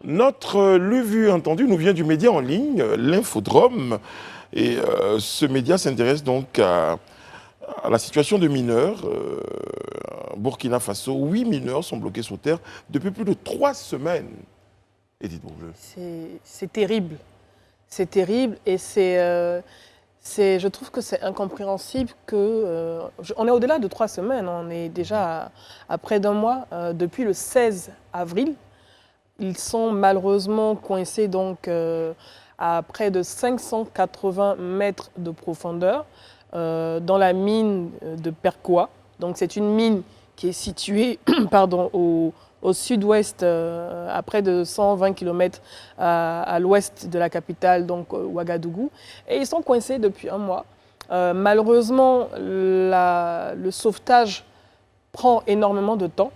Notre lu, vu, entendu nous vient du média en ligne, l'Infodrome. Et ce média s'intéresse donc à la situation de mineurs. Burkina Faso, 8 mineurs sont bloqués sous terre depuis plus de 3 semaines. Edith Bourgleux. C'est terrible. C'est terrible et je trouve que c'est incompréhensible que... on est au-delà de 3 semaines, on est déjà à près d'un mois. Depuis le 16 avril, ils sont malheureusement coincés donc, à près de 580 mètres de profondeur dans la mine de Perkoa. Donc c'est une mine qui est située pardon, au sud-ouest, à près de 120 km à l'ouest de la capitale, donc Ouagadougou. Et ils sont coincés depuis un mois. Malheureusement, le sauvetage prend énormément de temps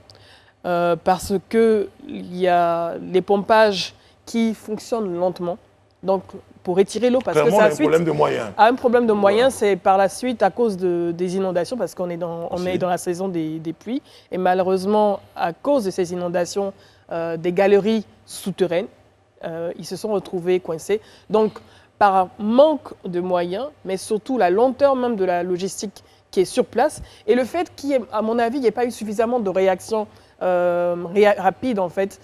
parce qu'il y a les pompages qui fonctionnent lentement. Donc, pour retirer l'eau, parce que ça un problème de moyens. Un problème de moyens, c'est par la suite à cause des inondations, parce qu'on est dans la saison des pluies. Et malheureusement, à cause de ces inondations, des galeries souterraines, ils se sont retrouvés coincés. Donc, par manque de moyens, mais surtout la lenteur même de la logistique qui est sur place, et le fait qu'à mon avis, il n'y ait pas eu suffisamment de réaction rapide, en fait,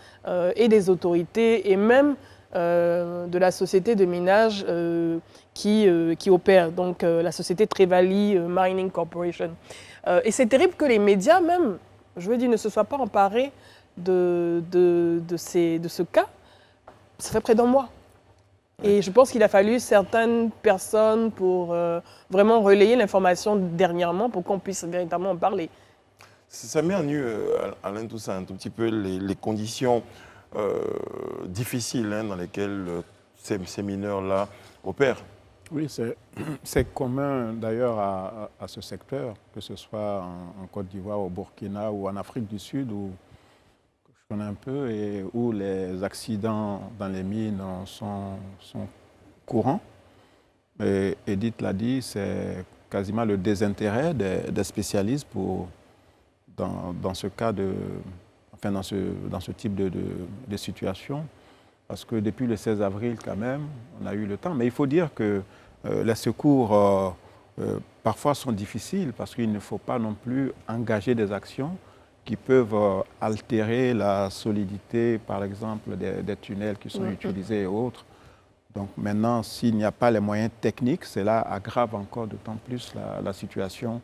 et des autorités, et même de la société de minage qui opère, donc la société Trevali Mining Corporation. Et c'est terrible que les médias même, je veux dire, ne se soient pas emparés de ce cas. Ça fait près d'un mois. Et je pense qu'il a fallu certaines personnes pour vraiment relayer l'information dernièrement pour qu'on puisse véritablement en parler. Ça met en nu, Alain Toussaint, un tout petit peu les conditions difficiles dans lesquelles ces mineurs-là opèrent. Oui, c'est commun d'ailleurs à ce secteur, que ce soit en Côte d'Ivoire, au Burkina ou en Afrique du Sud, où je connais un peu, et où les accidents dans les mines sont courants. Et Edith l'a dit, c'est quasiment le désintérêt des spécialistes dans ce cas dans ce type de situation. Parce que depuis le 16 avril, quand même, on a eu le temps. Mais il faut dire que les secours, parfois, sont difficiles parce qu'il ne faut pas non plus engager des actions qui peuvent altérer la solidité, par exemple, des tunnels qui sont utilisés et autres. Donc maintenant, s'il n'y a pas les moyens techniques, cela aggrave encore d'autant plus la situation.